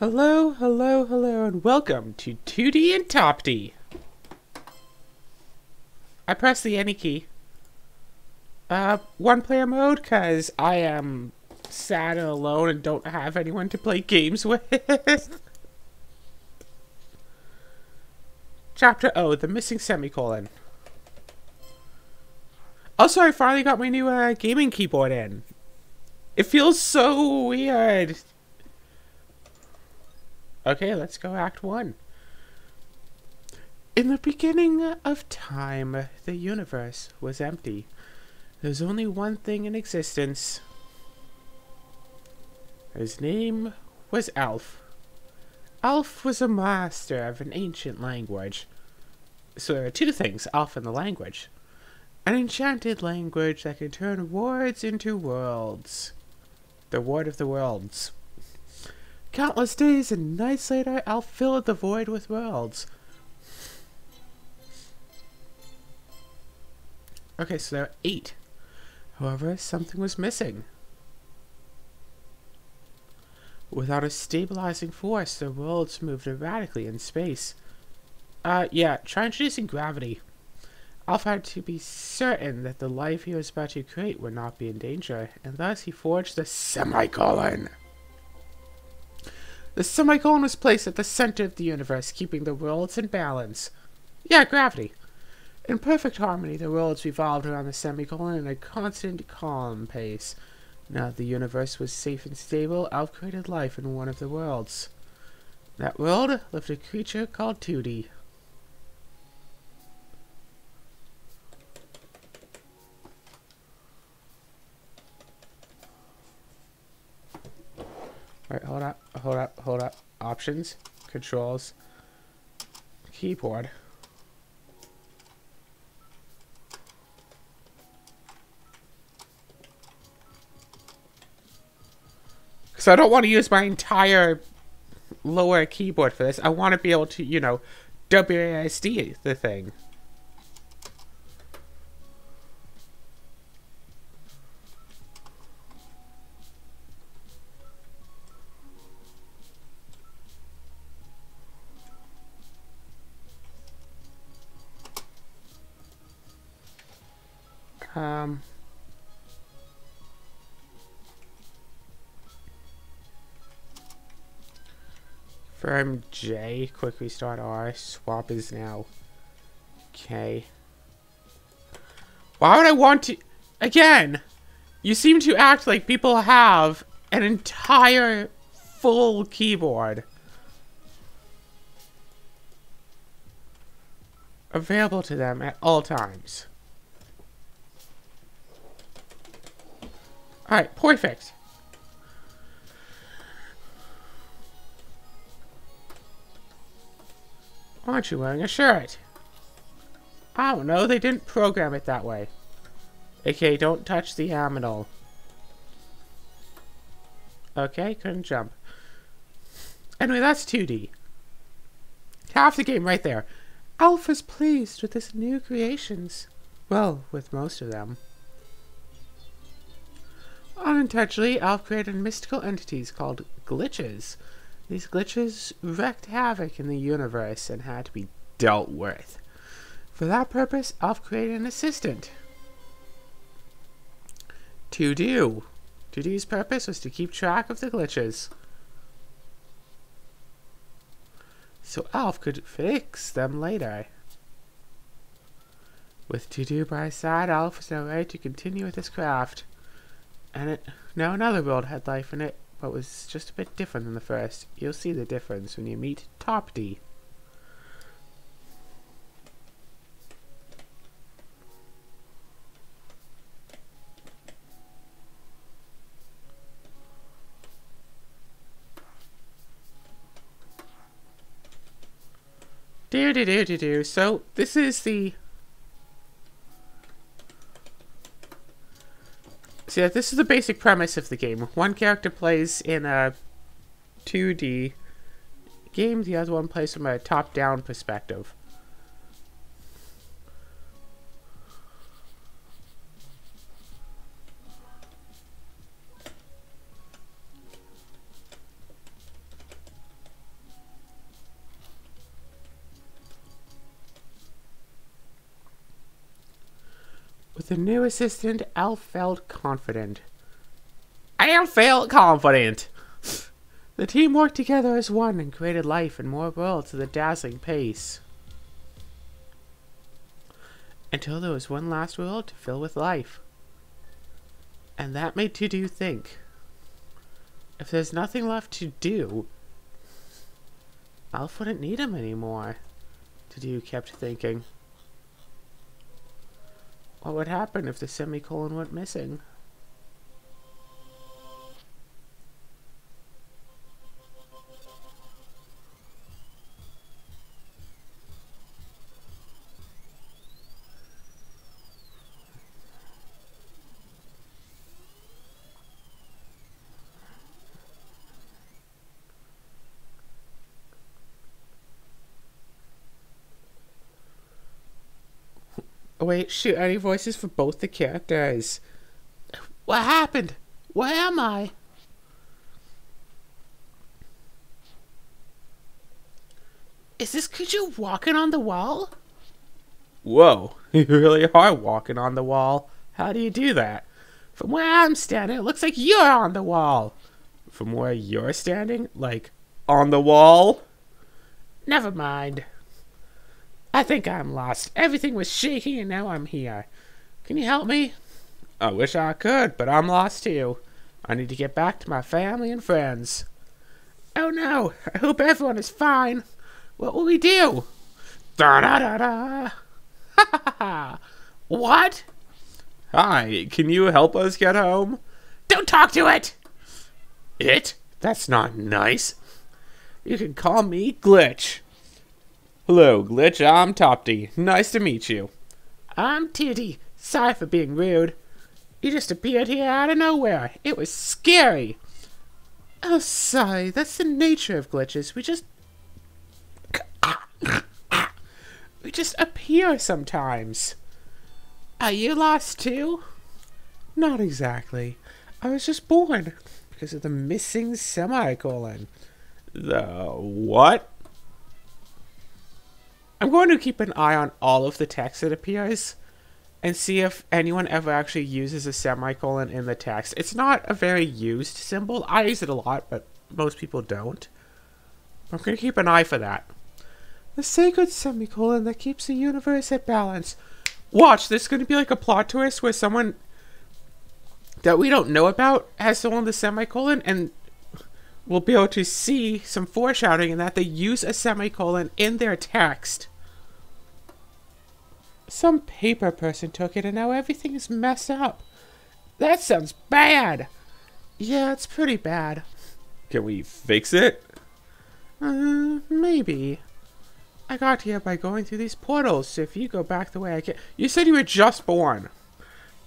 Hello, hello, hello, and welcome to Toodee and Topdee. I pressed the any key. One player mode, cause I am sad and alone and don't have anyone to play games with. Chapter O, the missing semicolon. Also, I finally got my new gaming keyboard in. It feels so weird. Okay, let's go Act 1. In the beginning of time, the universe was empty. There's only one thing in existence. His name was Alf. Alf was a master of an ancient language. So there are two things, Alf and the language. An enchanted language that can turn words into worlds. The word of the worlds. Countless days and nights later, Alf filled the void with worlds. Okay, so there are 8. However, something was missing. Without a stabilizing force, the worlds moved erratically in space. Yeah, try introducing gravity. Alf had to be certain that the life he was about to create would not be in danger, and thus he forged the semicolon. The semicolon was placed at the center of the universe, keeping the worlds in balance. Yeah, gravity. In perfect harmony, the worlds revolved around the semicolon in a constant, calm pace. Now that the universe was safe and stable, Alf created life in one of the worlds. In that world lived a creature called Toodee. Alright, hold up. Options, controls, keyboard. Because I don't want to use my entire lower keyboard for this. I want to be able to, WASD the thing. Firm J, quick restart R, swap is now K. Why would I want to... Again, you seem to act like people have an entire full keyboard available to them at all times. Alright, perfect. Why aren't you wearing a shirt? I don't know, they didn't program it that way. Okay, don't touch the aminal. Okay, couldn't jump. Anyway, that's 2D. Half the game right there. Alf is pleased with his new creations. Well, with most of them. Unintentionally, Alf created mystical entities called glitches. These glitches wreaked havoc in the universe and had to be dealt with. For that purpose, Alf created an assistant. Toodee. Toodee's purpose was to keep track of the glitches, so Alf could fix them later. With Toodee by his side, Alf was now ready to continue with his craft. And now another world had life in it, but was just a bit different than the first. You'll see the difference when you meet Topdee. So this is the... See, this is the basic premise of the game. One character plays in a 2D game, the other one plays from a top-down perspective. With the new assistant, Alf felt confident. I felt confident! The team worked together as one and created life and more worlds at a dazzling pace. Until there was one last world to fill with life. And that made Toodee think. If there's nothing left to do, Alf wouldn't need him anymore. Toodee kept thinking. What would happen if the semicolon went missing? Oh, wait, shoot, any voices for both the characters? What happened? Where am I? Is this creature walking on the wall? Whoa, you really are walking on the wall. How do you do that? From where I'm standing, it looks like you're on the wall. From where you're standing? Like, on the wall? Never mind. I think I'm lost. Everything was shaking and now I'm here. Can you help me? I wish I could, but I'm lost too. I need to get back to my family and friends. Oh no, I hope everyone is fine. What will we do? Da-da-da-da. Ha ha ha. What? Hi, can you help us get home? Don't talk to it! It? That's not nice. You can call me Glitch. Hello, Glitch. I'm Topdee. Nice to meet you. I'm Toodee. Sorry for being rude. You just appeared here out of nowhere. It was scary. Oh, sorry. That's the nature of glitches. We just appear sometimes. Are you lost too? Not exactly. I was just born because of the missing semicolon. The what? I'm going to keep an eye on all of the text that appears and see if anyone ever actually uses a semicolon in the text. It's not a very used symbol. I use it a lot, but most people don't. I'm going to keep an eye for that. The sacred semicolon that keeps the universe at balance. Watch, there's going to be like a plot twist where someone that we don't know about has stolen the semicolon, and we'll be able to see some foreshadowing in that they use a semicolon in their text. Some paper person took it and now everything is messed up. That sounds bad. Yeah, it's pretty bad. Can we fix it? Maybe. I got here by going through these portals, so if you go back the way I can... You said you were just born.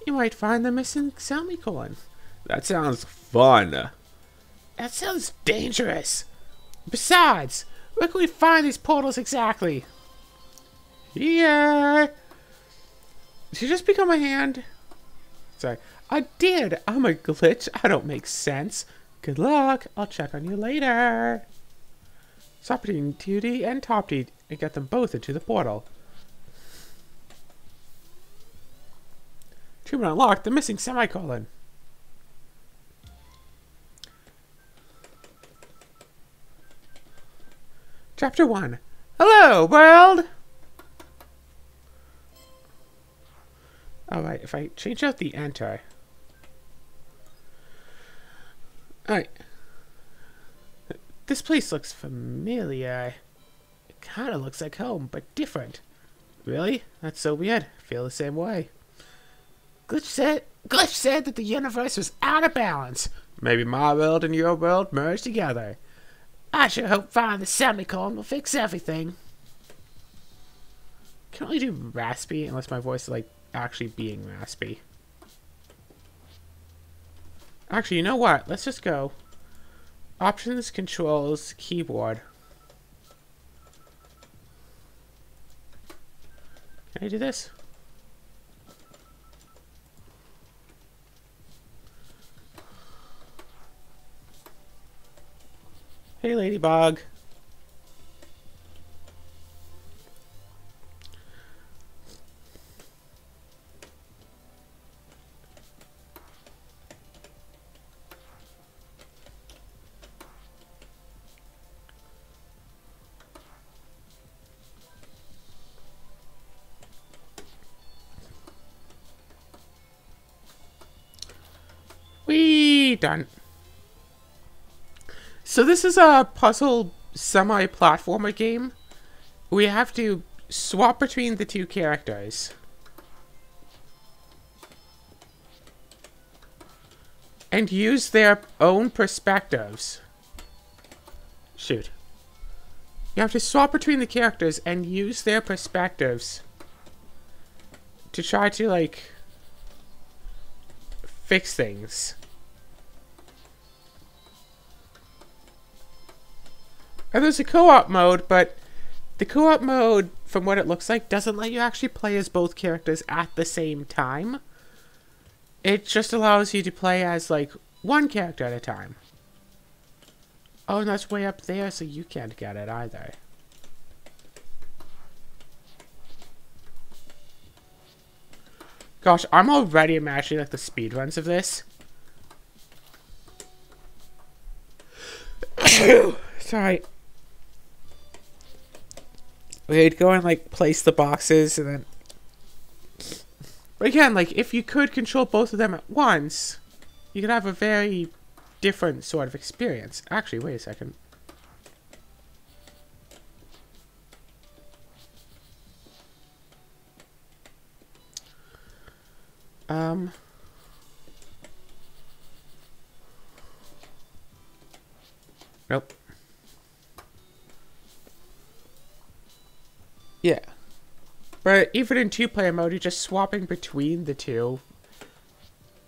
You might find the missing semicolon. That sounds fun. That sounds dangerous. Besides, where can we find these portals exactly? Here. Did you just become a hand? Sorry. I did. I'm a glitch. I don't make sense. Good luck. I'll check on you later. Stop being Toodee and Topdee and get them both into the portal. Achievement unlocked. The missing semicolon. Chapter 1. Hello, world! Alright, if I change out the enter. Alright. This place looks familiar. It kinda looks like home, but different. Really? That's so weird. I feel the same way. Glitch said that the universe was out of balance. Maybe my world and your world merged together. I sure hope finding the semicolon will fix everything. Can't really do raspy unless my voice is like actually being raspy. Actually, you know what? Let's just go. Options, controls, keyboard. Can I do this? Hey, Ladybug. done. So this is a puzzle semi-platformer game. We have to swap between the two characters. And use their own perspectives. Shoot. You have to swap between the characters and use their perspectives to try to, like, fix things. And there's a co-op mode, but the co-op mode, from what it looks like, doesn't let you actually play as both characters at the same time. It just allows you to play as, like, one character at a time. Oh, and that's way up there, so you can't get it either. Gosh, I'm already imagining, like, the speedruns of this. Sorry. We'd go and, like, place the boxes, and then... But again, like, if you could control both of them at once, you could have a very different sort of experience. Actually, wait a second. Nope. Yeah. But even in two-player mode, you're just swapping between the two.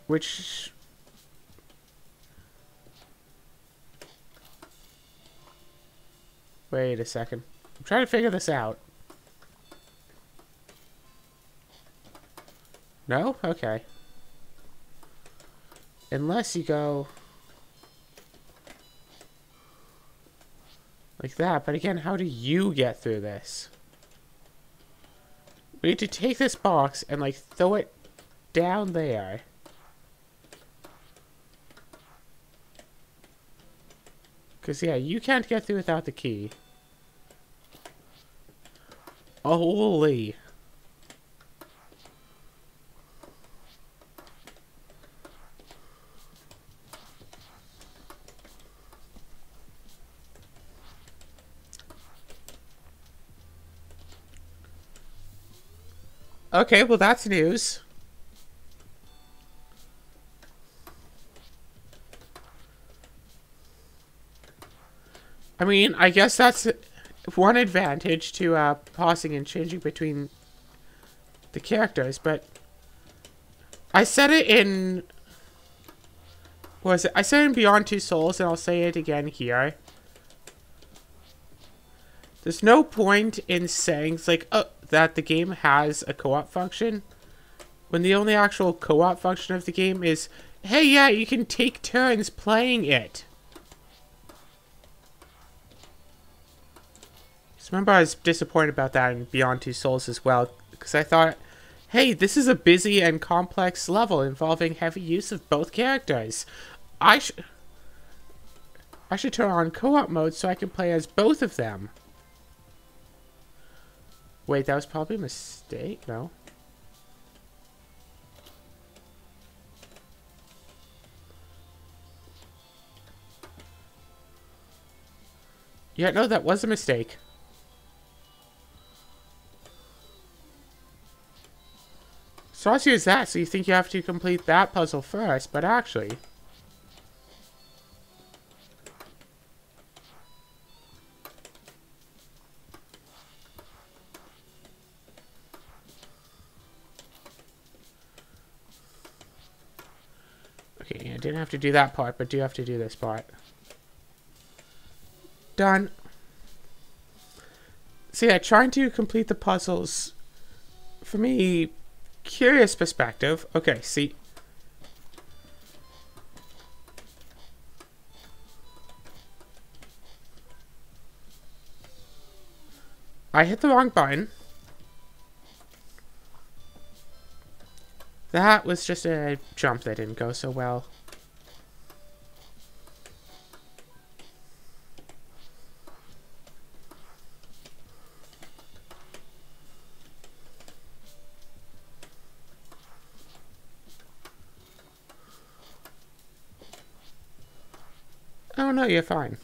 Which... Wait a second. I'm trying to figure this out. No? Okay. Unless you go... like that. But again, how do you get through this? We need to take this box and, like, throw it down there. Because, yeah, you can't get through without the key. Holy. Okay, well, that's news. I mean, I guess that's one advantage to pausing and changing between the characters, but I said it in... what was it? I said it in Beyond Two Souls, and I'll say it again here. There's no point in saying, like, that the game has a co-op function, when the only actual co-op function of the game is, hey, yeah, you can take turns playing it. So remember, I was disappointed about that in Beyond Two Souls as well, because I thought, hey, this is a busy and complex level involving heavy use of both characters. I should turn on co-op mode so I can play as both of them. Wait, that was probably a mistake? No. Yeah, no, that was a mistake. So I'll use that, so you think you have to complete that puzzle first, but actually... okay, I didn't have to do that part, but do have to do this part. Done. So yeah, trying to complete the puzzles, for me, curious perspective. Okay, see. I hit the wrong button. That was just a jump that didn't go so well. No, no, you're fine.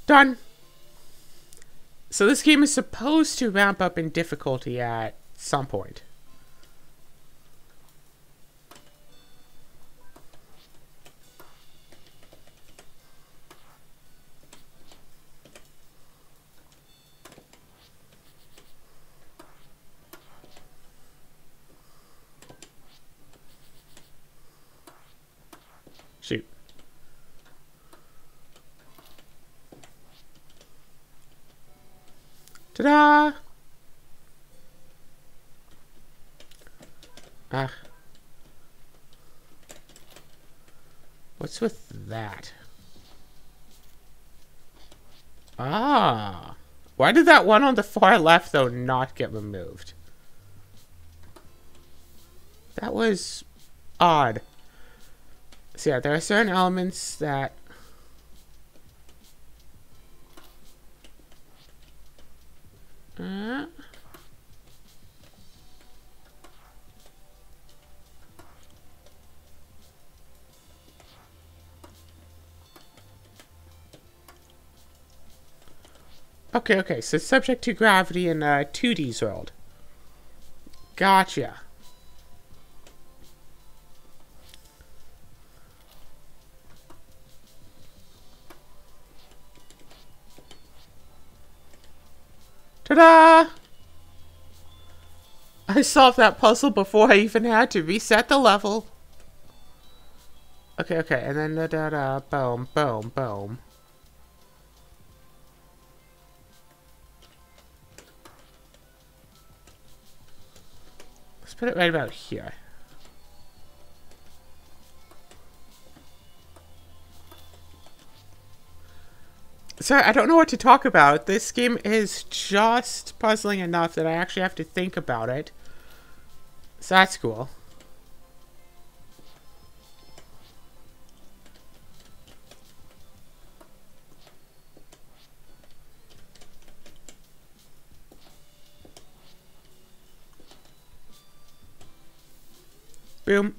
Done. So this game is supposed to ramp up in difficulty at some point. Shoot. Ta-da! Ah. What's with that? Ah. Why did that one on the far left, though, not get removed? That was odd. So yeah, there are certain elements that... Okay, so it's subject to gravity in Toodee's world. Gotcha. Ta-da! I solved that puzzle before I even had to reset the level. Okay, and then da-da-da, boom, boom, boom. Let's put it right about here. Sorry, I don't know what to talk about. This game is just puzzling enough that I actually have to think about it. So that's cool. Boom.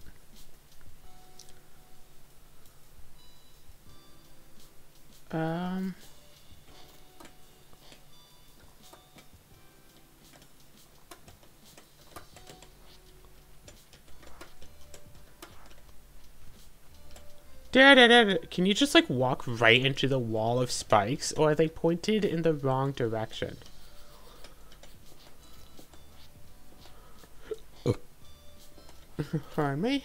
Can you just like walk right into the wall of spikes, or are they pointed in the wrong direction? Pardon me.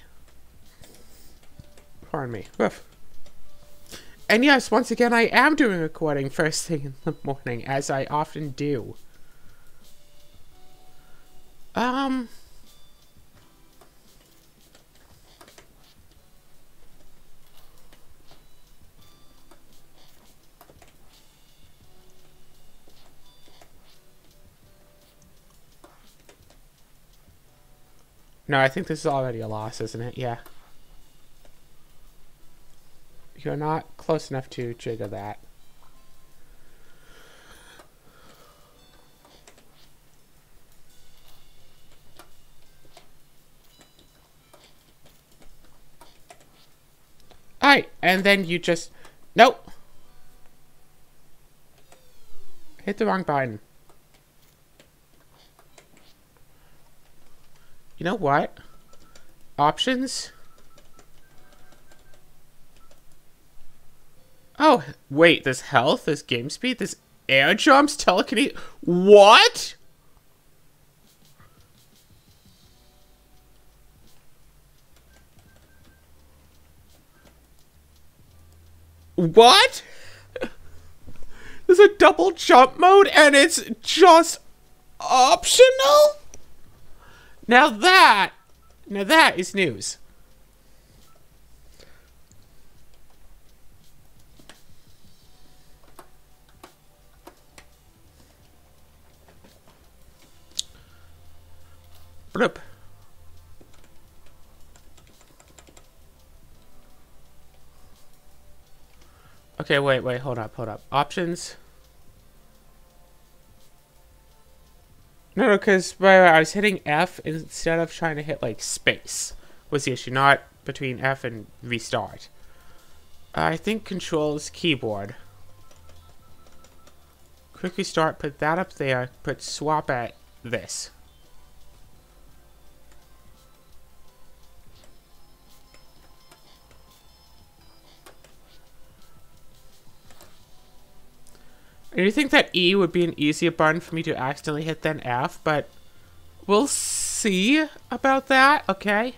Oof. And yes, once again, I am doing recording first thing in the morning, as I often do. No, I think this is already a loss, isn't it? Yeah. You're not close enough to trigger that. Alright, and then you just... Nope! Hit the wrong button. You know what? Options? Oh, wait, there's health, there's game speed, there's air jumps, telekinesis. What? What? There's a double jump mode and it's just optional? Now that is news. Bloop. Okay, wait, hold up. Options. No, no, because I was hitting F instead of trying to hit, like, space was the issue, not between F and restart. I think controls keyboard. Quick restart, put that up there, put swap at this. And you think that E would be an easier button for me to accidentally hit than F, but we'll see about that, okay?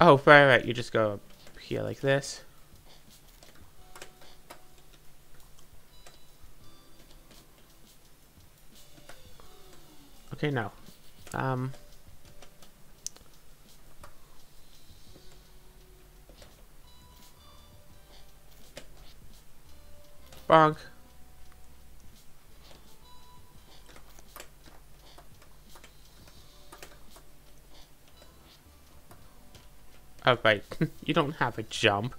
Oh, right, you just go here like this. Okay, no. Bonk. Oh, right. You don't have a jump.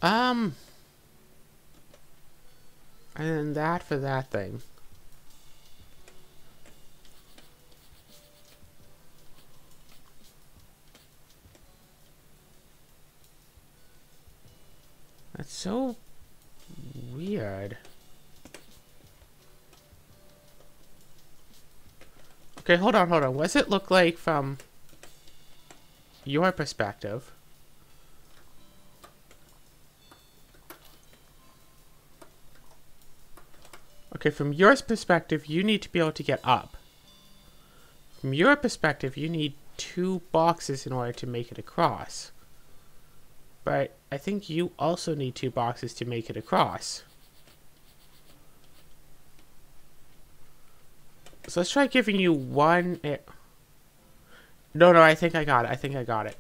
And then that for that thing. That's so weird. Okay, hold on. What does it look like from your perspective? Okay, from your perspective, you need to be able to get up. From your perspective, you need 2 boxes in order to make it across. But I think you also need 2 boxes to make it across. So let's try giving you one. No, I think I got it.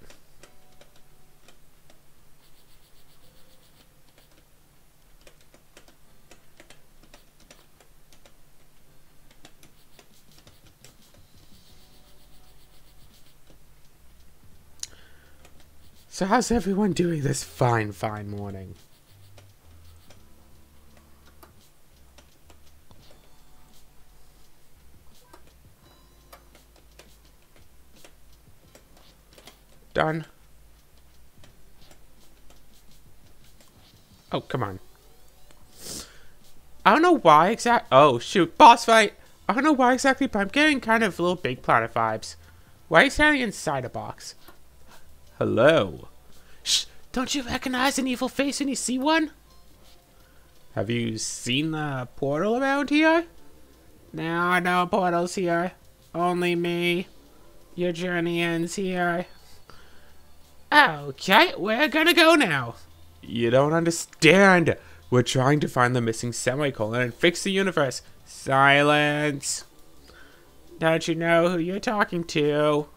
So how's everyone doing this fine morning? Done. Oh, come on. I don't know why exactly. Oh, shoot. Boss fight. I don't know why exactly, but I'm getting kind of Little Big Planet vibes. Why are you standing inside a box? Hello. Shh. Don't you recognize an evil face when you see one? Have you seen the portal around here? No portals here. Only me. Your journey ends here. Okay, we're gonna go now. You don't understand. We're trying to find the missing semicolon and fix the universe. Silence. Don't you know who you're talking to?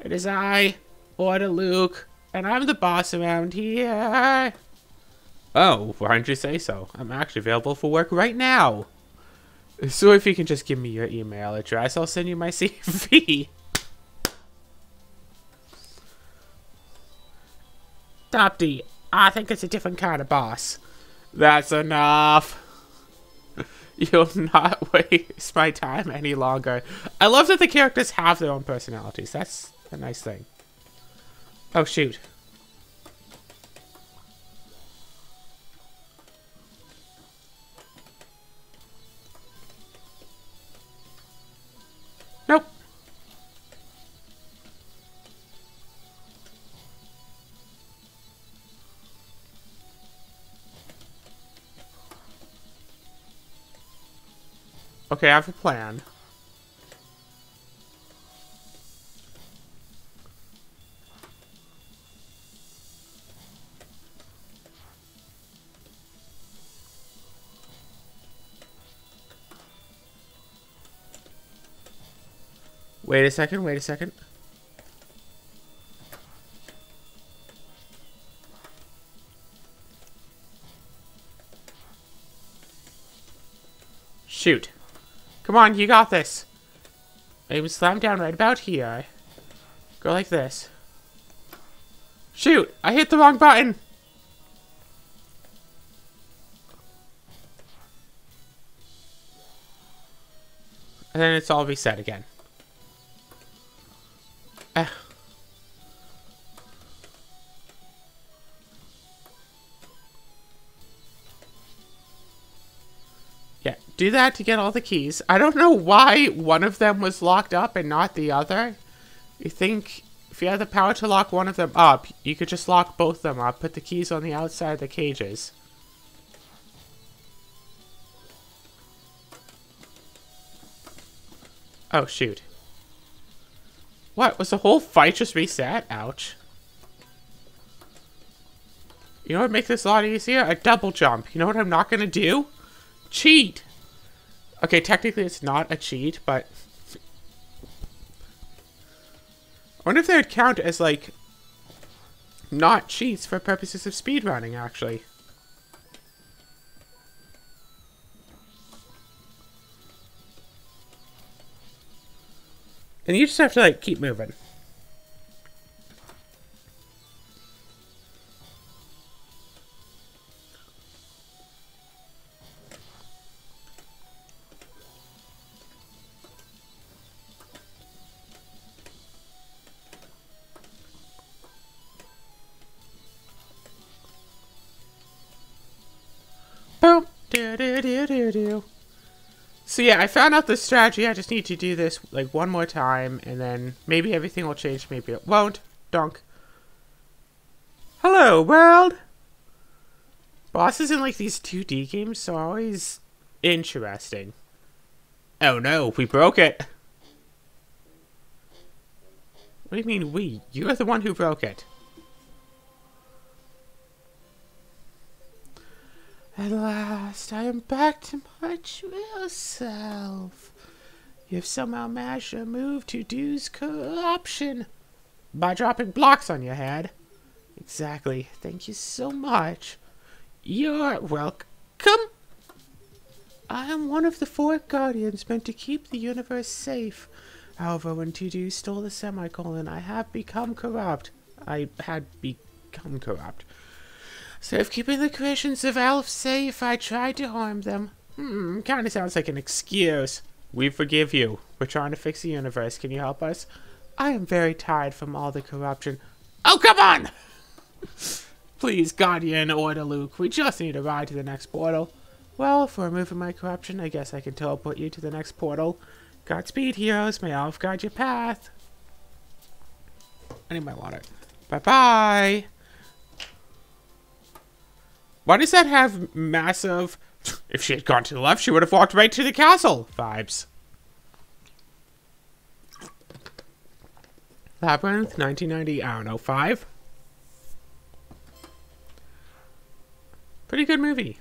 It is I, Order Luke, and I'm the boss around here. Oh, why didn't you say so? I'm actually available for work right now. So if you can just give me your email address, I'll send you my CV. Topdee, I think it's a different kind of boss. That's enough. You'll not waste my time any longer. I love that the characters have their own personalities. That's a nice thing. Oh, shoot. Nope. Okay, I have a plan. Wait a second. Shoot. Come on, you got this. Maybe slam down right about here. Go like this. Shoot! I hit the wrong button! And then it's all reset again. Yeah, do that to get all the keys. I don't know why one of them was locked up and not the other. You think if you had the power to lock one of them up, you could just lock both of them up, put the keys on the outside of the cages. Oh, shoot. What? Was the whole fight just reset? Ouch. You know what would make this a lot easier? A double jump. You know what I'm not going to do? Cheat! Okay, technically it's not a cheat, but... I wonder if they would count as, like, not cheats for purposes of speedrunning, actually. And you just have to, like, keep moving. Boom. Do. So yeah, I found out the strategy. I just need to do this like one more time, and then maybe everything will change. Maybe it won't. Donk. Hello, world. Bosses in like these 2D games are always interesting. Oh no, we broke it. What do you mean we? You're the one who broke it. At last, I am back to my true self. You've somehow managed to remove Toodee's corruption by dropping blocks on your head. Exactly. Thank you so much. You're welcome. I am one of the 4 guardians meant to keep the universe safe. However, when Toodee stole the semicolon, I had become corrupt. Instead of keeping the creations of Elf safe, I tried to harm them. Kinda sounds like an excuse. We forgive you. We're trying to fix the universe. Can you help us? I am very tired from all the corruption. Oh, come on! Please, Guardian, order Luke. We just need a ride to the next portal. Well, for removing my corruption, I guess I can teleport you to the next portal. Godspeed, heroes. May Elf guide your path. I need my water. Bye-bye! Why does that have massive... If she had gone to the left, she would have walked right to the castle vibes. Labyrinth, 1990, I don't know, 5? Pretty good movie.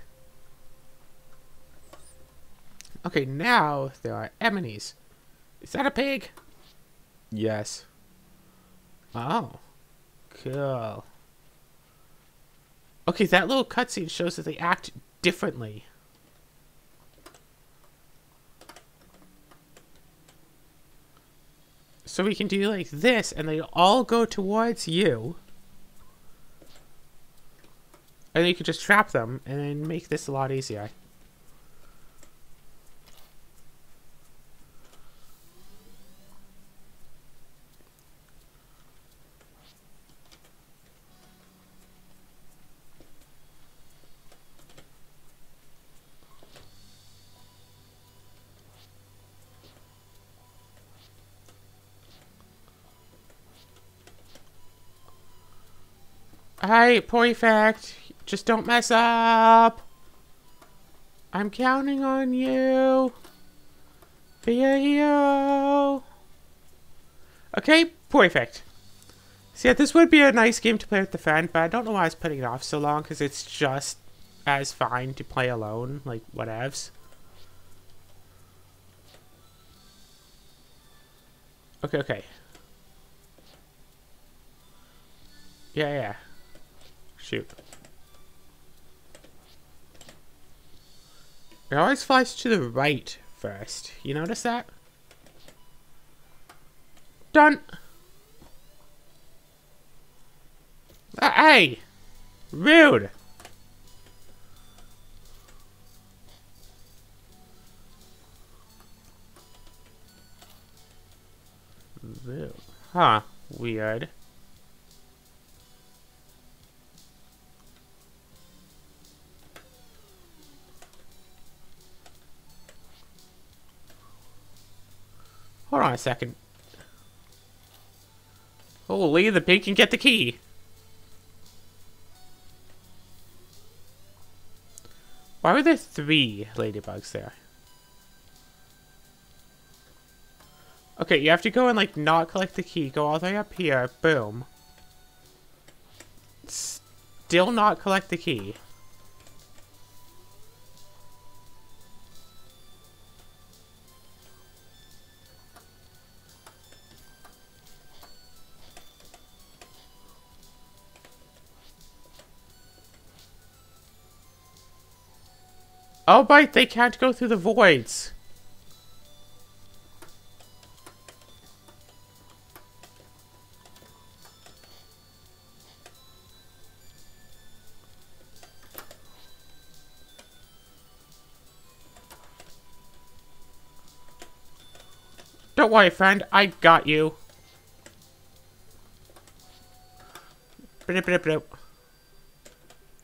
Okay, now there are enemies. Is that a pig? Yes. Oh. Cool. Okay, that little cutscene shows that they act differently. So we can do like this, and they all go towards you. And then you can just trap them, and then make this a lot easier. Alright, perfect. Just don't mess up. I'm counting on you. Be a hero. Okay, perfect. So yeah, this would be a nice game to play with the friend, but I don't know why I was putting it off so long, because it's just as fine to play alone, like whatevs. Okay. Yeah. Shoot. It always flies to the right first. You notice that? Done. Hey! Rude! Rude. Huh. Weird. Hold on a second. Holy, the pig can get the key. Why were there 3 ladybugs there? Okay, you have to go and, like, not collect the key. Go all the way up here. Boom. Still not collect the key. Oh, right, they can't go through the voids. Don't worry, friend. I got you.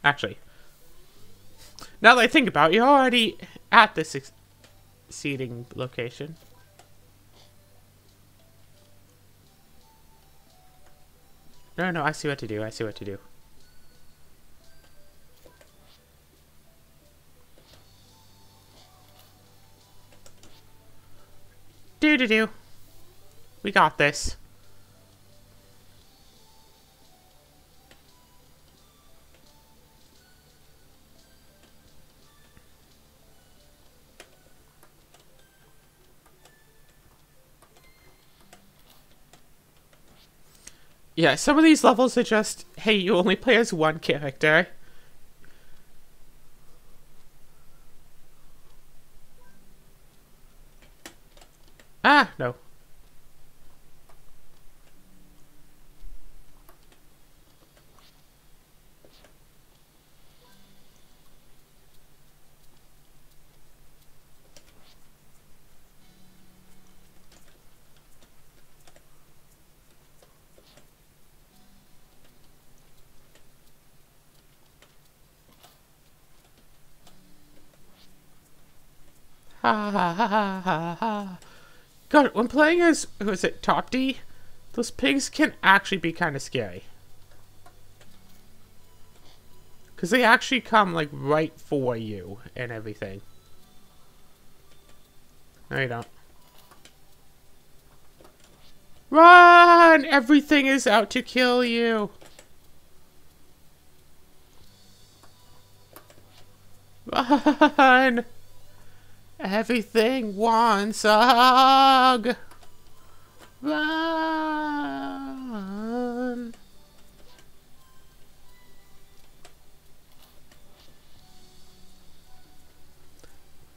Actually, now that I think about it, you're already at this seating location. No, I see what to do. I see what to do. Do. We got this. Yeah, some of these levels are just, hey, you only play as one character. Ah, no. Ha ha ha ha ha ha. God, when playing as, who is it, Topdee, those pigs can actually be kind of scary. Because they actually come, like, right for you and everything. No, you don't. Run! Everything is out to kill you. Run! Everything wants a hug. Run.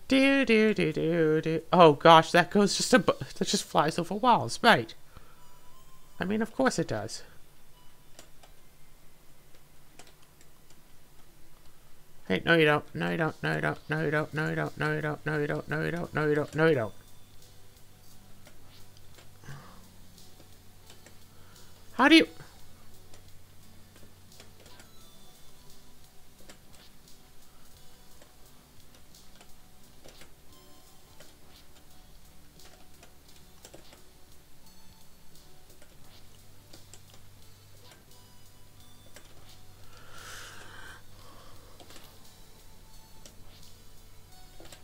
Do. Oh gosh, that goes just that just flies over walls, right? I mean, of course it does. Hey, no you don't. No you don't. No you don't. No you don't. No you don't. No you don't. No you don't. No you don't. No you don't. No you don't. How do you...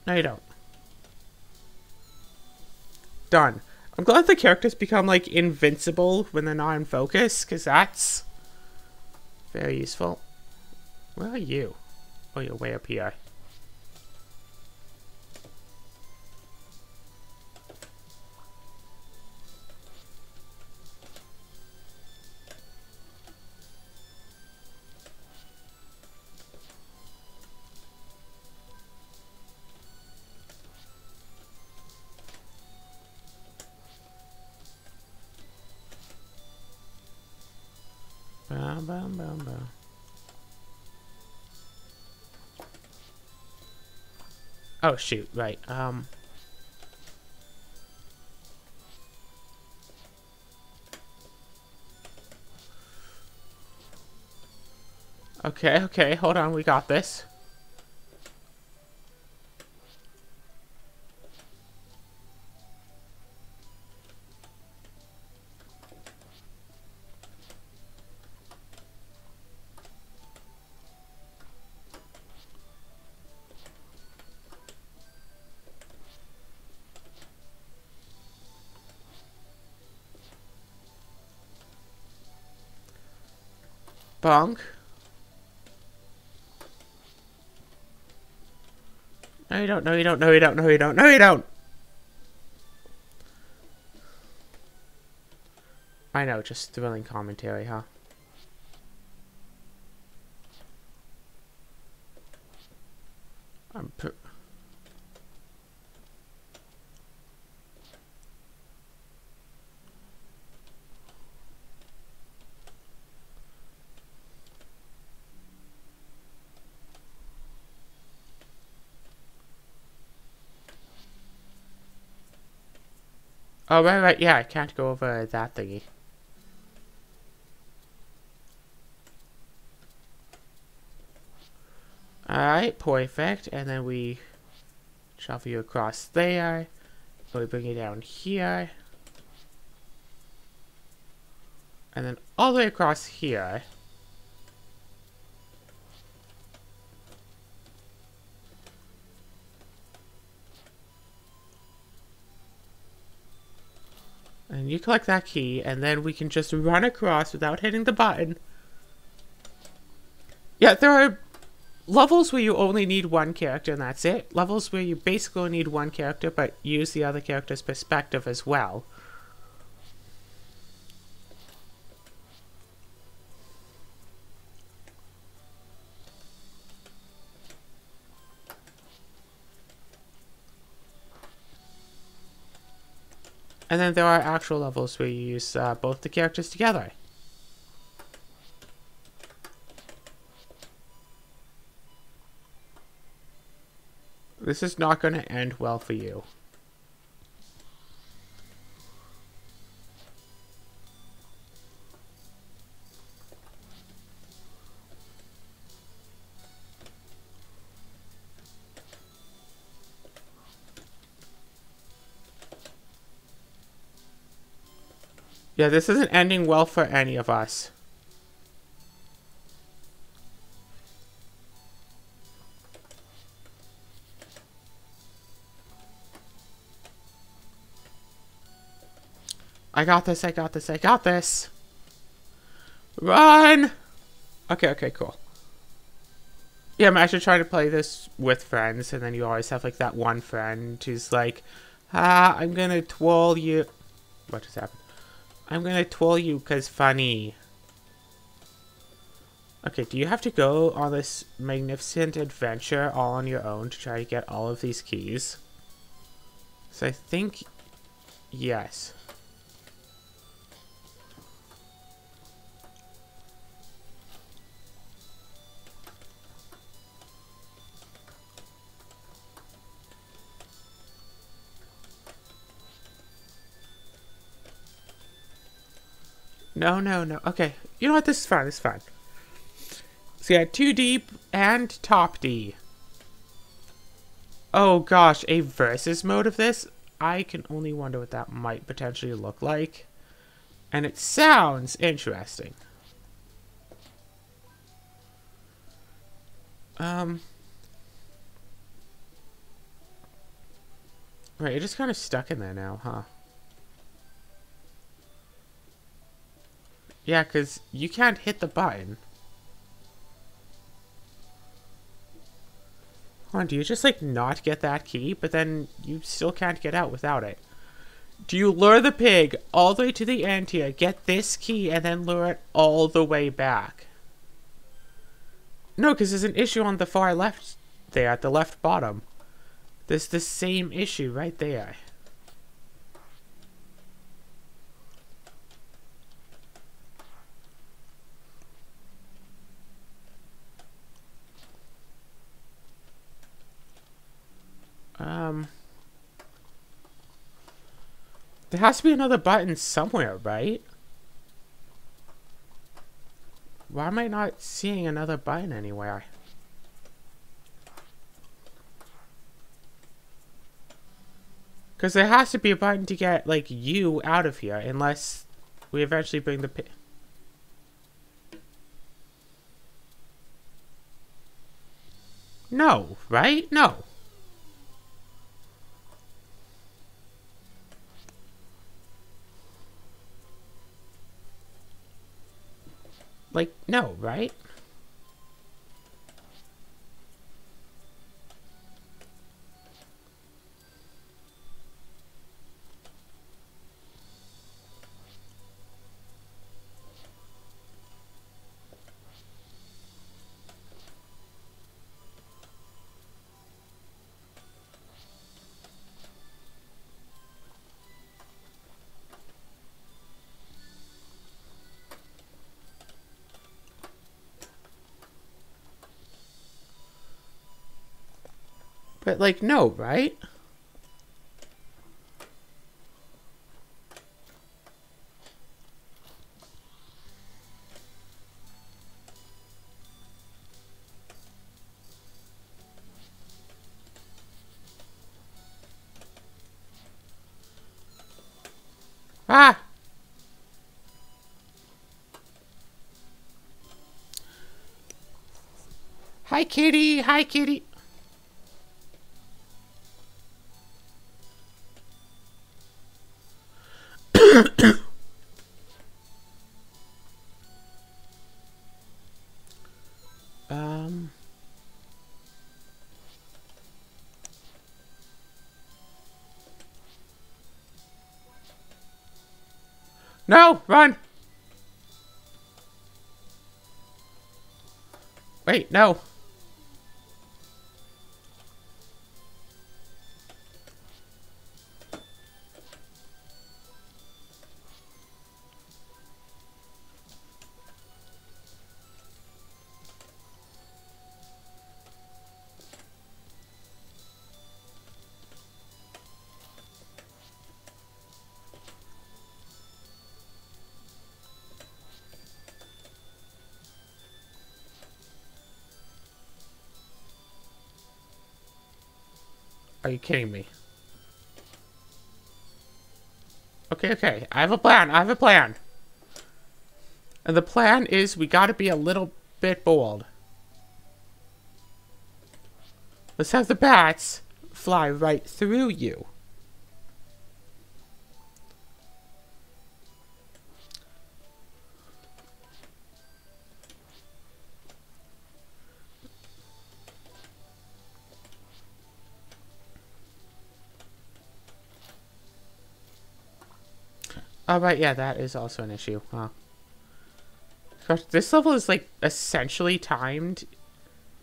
No, you don't. Done. I'm glad the characters become, like, invincible when they're not in focus, because that's very useful. Where are you? Oh, you're way up here. Bum, bum, bum, bum. Oh, shoot, right, Okay, okay, hold on, we got this. Bonk. No, you don't, no, you don't, no, you don't, no, you don't, no, you don't! I know, just thrilling commentary, huh? Oh, right, right, yeah, I can't go over that thingy. Alright, perfect, and then we shuffle you across there. We bring you down here. And then all the way across here. And you collect that key, and then we can just run across without hitting the button. Yeah, there are levels where you only need one character and that's it. Levels where you basically need one character, but use the other character's perspective as well. And then there are actual levels where you use both the characters together. This is not going to end well for you. Yeah, this isn't ending well for any of us. I got this, I got this, I got this. Run! Okay, okay, cool. Yeah, imagine trying to play this with friends, and then you always have, like, that one friend who's like, I'm gonna twirl you. What just happened? I'm gonna twirl you because funny. Okay, do you have to go on this magnificent adventure all on your own to try to get all of these keys? So I think, yes. No, no, no. Okay, you know what? This is fine. This is fine. So yeah, Toodee and Topdee. Oh gosh, a versus mode of this? I can only wonder what that might potentially look like. And it sounds interesting. Right, you're just kind of stuck in there now, huh? Yeah, because you can't hit the button. Hold on, do you just, like, not get that key, but then you still can't get out without it? Do you lure the pig all the way to the end here, get this key, and then lure it all the way back? No, because there's an issue on the far left there, at the left bottom. There's the same issue right there. There has to be another button somewhere, right? Why am I not seeing another button anywhere? Because there has to be a button to get, like, you out of here, unless we eventually bring the No, right? No. Like, no, right? But, like, no, right? Ah! Hi, kitty! Hi, kitty! um... No! Run! Wait, no. Are you kidding me? Okay, okay. I have a plan. I have a plan. And the plan is we gotta be a little bit bold. Let's have the bats fly right through you. Oh, right, yeah, that is also an issue, huh? Gosh, this level is, like, essentially timed.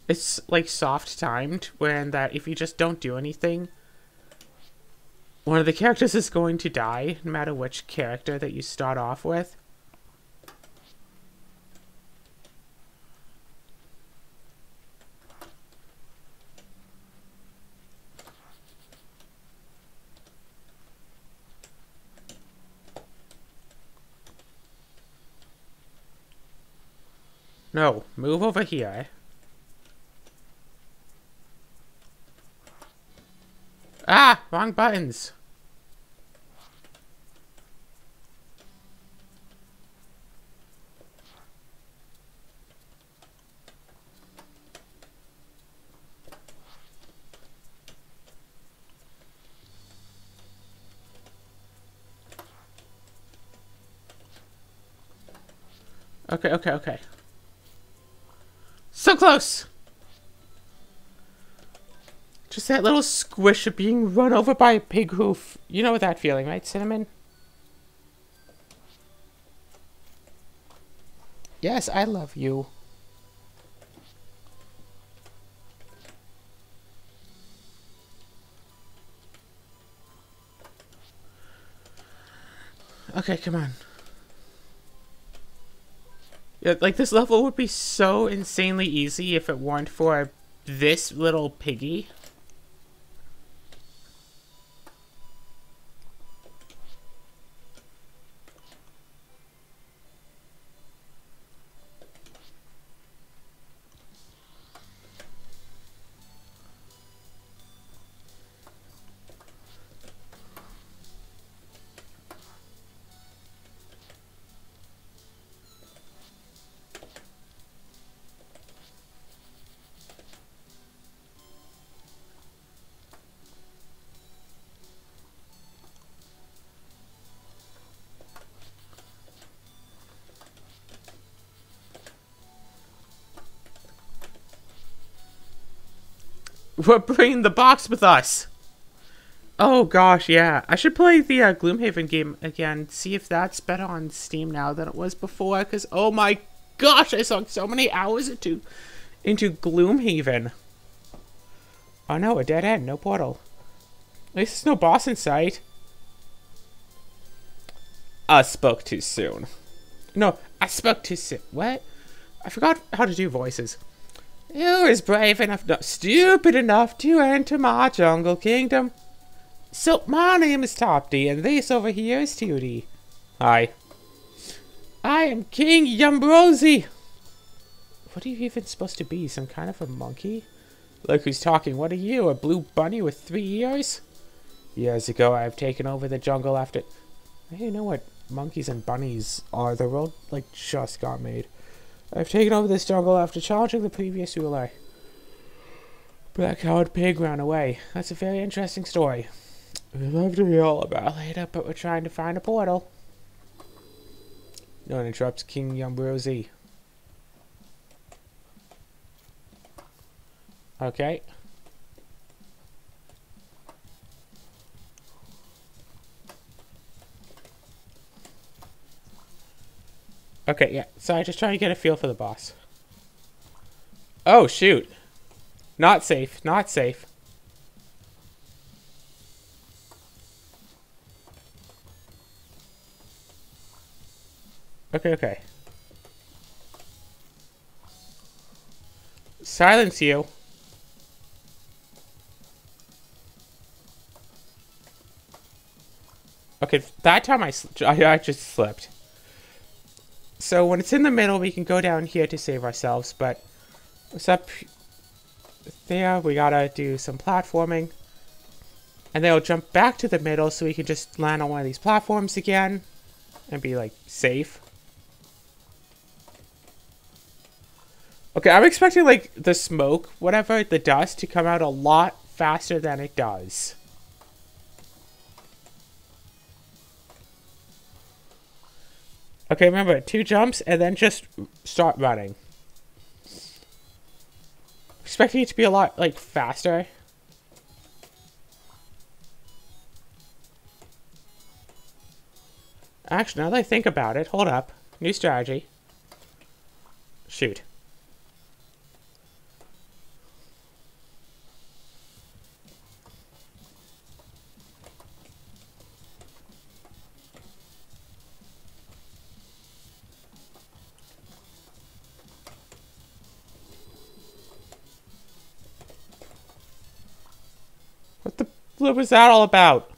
It's, like, soft timed, when that if you just don't do anything, one of the characters is going to die, no matter which character that you start off with. No, move over here. Ah, wrong buttons. Okay, okay, okay. So close! Just that little squish of being run over by a pig hoof. You know that feeling, right, Cinnamon? Yes, I love you. Okay, come on. Yeah, like, this level would be so insanely easy if it weren't for this little piggy. We're bringing the box with us. Oh gosh, yeah. I should play the Gloomhaven game again. See if that's better on Steam now than it was before. Because, oh my gosh, I sunk so many hours into Gloomhaven. Oh no, a dead end. No portal. At least there's no boss in sight. I spoke too soon. No, I spoke too soon. What? I forgot how to do voices. You was brave enough, not stupid enough to enter my jungle kingdom. So, my name is Topdee, and this over here is Toodee. Hi. I am King Yumbrosi. What are you even supposed to be? Some kind of a monkey? Look who's talking. What are you, a blue bunny with 3 ears? Years ago, I have taken over the jungle after... I don't know what monkeys and bunnies are. The world, like, just got made. I've taken over this jungle after challenging the previous ruler. But that coward pig ran away. That's a very interesting story. We'd love to hear all about it later, but we're trying to find a portal. No one interrupts King Yumbrosi. Okay. Okay, yeah. Sorry, just trying to get a feel for the boss. Oh, shoot. Not safe. Not safe. Okay, okay. Silence you. Okay, that time I just slipped. So when it's in the middle, we can go down here to save ourselves, but what's up there? We gotta do some platforming. And then we'll jump back to the middle so we can just land on one of these platforms again and be, like, safe. Okay, I'm expecting, like, the smoke, whatever, the dust, to come out a lot faster than it does. Okay, remember, 2 jumps and then just start running. Expecting it to be a lot, like, faster. Actually, now that I think about it, hold up. New strategy. Shoot. What the flip was that all about?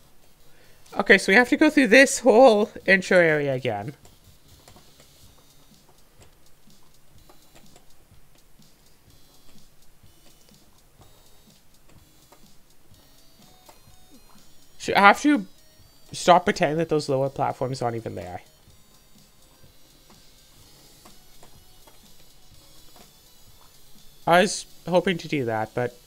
Okay, so we have to go through this whole intro area again. I have to stop pretending that those lower platforms aren't even there. I was hoping to do that, but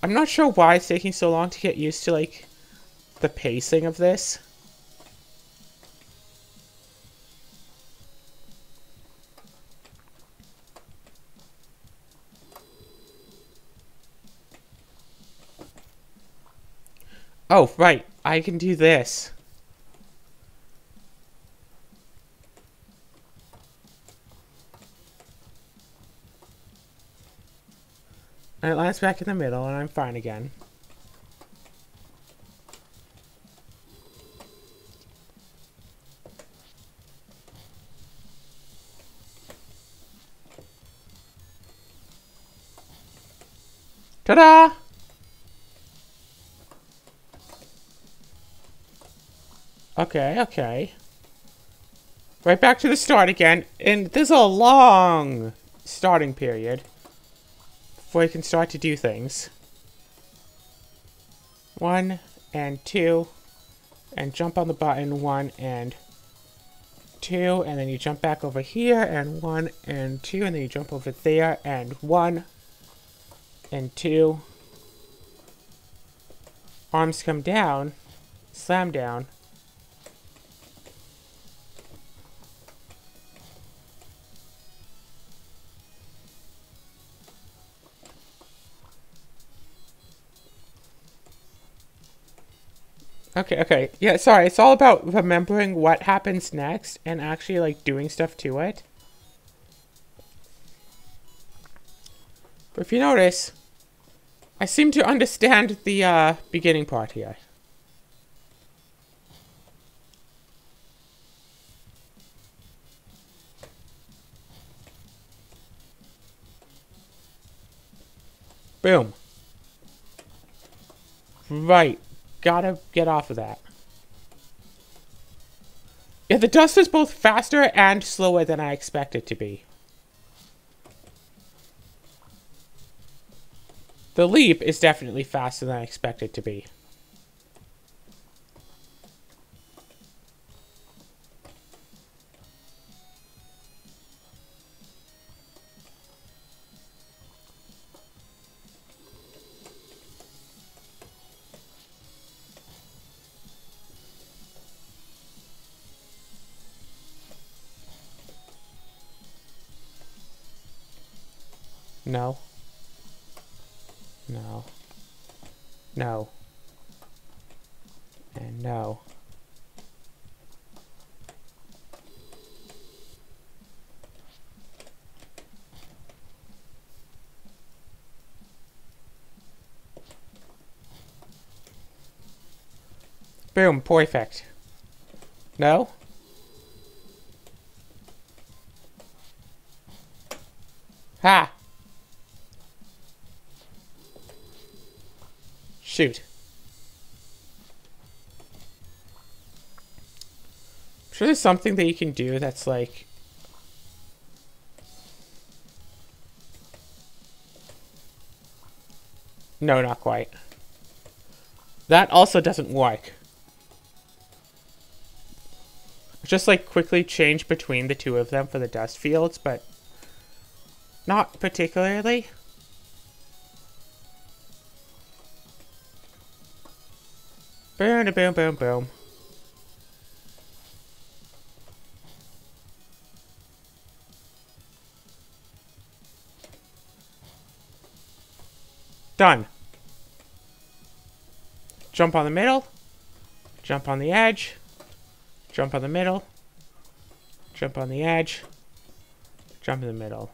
I'm not sure why it's taking so long to get used to, like, the pacing of this. Oh, right. I can do this. And it lands back in the middle, and I'm fine again. Ta-da! Okay, okay. Right back to the start again. And there's a long starting period before you can start to do things. 1 and 2. And jump on the button. 1 and 2. And then you jump back over here. And 1 and 2. And then you jump over there. And 1 and 2. Arms come down. Slam down. Okay, okay. Yeah, sorry. It's all about remembering what happens next and actually, like, doing stuff to it. But if you notice, I seem to understand the, beginning part here. Boom. Right. Gotta get off of that. Yeah, the dust is both faster and slower than I expect it to be. The leap is definitely faster than I expect it to be. No. No. No. And no. Boom, perfect. No? Ha! Shoot. I'm sure there's something that you can do that's like... No, not quite. That also doesn't work. Just like quickly change between the two of them for the dust fields, but not particularly. Boom, boom, boom, boom. Done. Jump on the middle. Jump on the edge. Jump on the middle. Jump on the edge. Jump in the middle.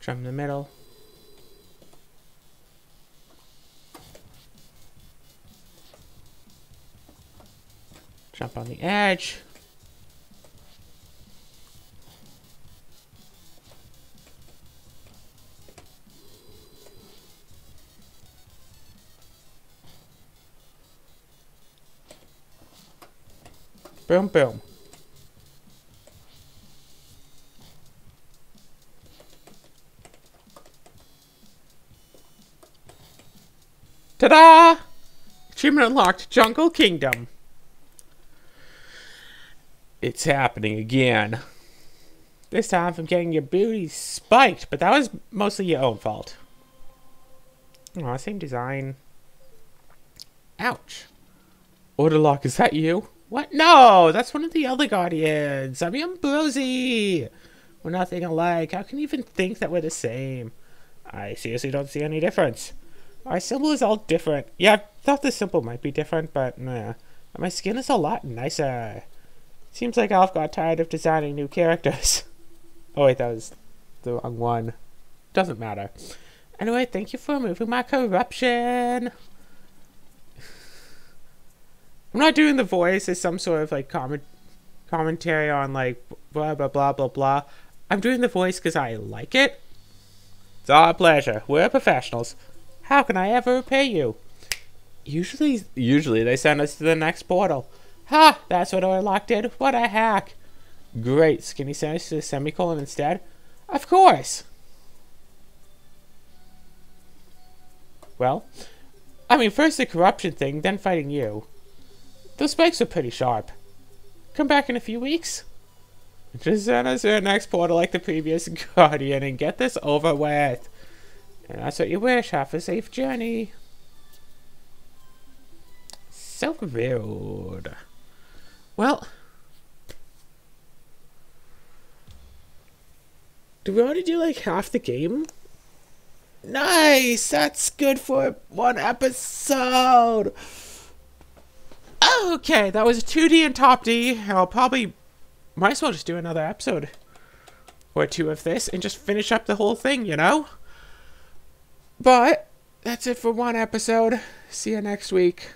Jump in the middle. Jump on the edge. Boom, boom. Ta-da! Achievement unlocked, Jungle Kingdom. It's happening again. This time from getting your booty spiked, but that was mostly your own fault. Aw, same design. Ouch. Orderlock, is that you? What? No, that's one of the other Guardians. I'm Ambrosi. We're nothing alike. How can you even think that we're the same? I seriously don't see any difference. Our symbol is all different. Yeah, I thought the symbol might be different, but nah. My skin is a lot nicer. Seems like Alf got tired of designing new characters. Oh wait, that was the wrong one. Doesn't matter. Anyway, thank you for removing my corruption. I'm not doing the voice as some sort of like commentary on like blah blah blah blah blah. I'm doing the voice because I like it. It's our pleasure. We're professionals. How can I ever repay you? Usually they send us to the next portal. Ha! That's what Orlock did. What a hack. Great. Can he send us to the semicolon instead? Of course. Well, I mean, first the corruption thing, then fighting you. Those spikes are pretty sharp. Come back in a few weeks. Just send us to the next portal like the previous Guardian and get this over with. And that's what you wish. Have a safe journey. So rude. Well, do we want to do like half the game? Nice! That's good for one episode! Okay, that was Toodee and Topdee. I'll probably might as well just do another episode or two of this and just finish up the whole thing, you know? But that's it for one episode. See you next week.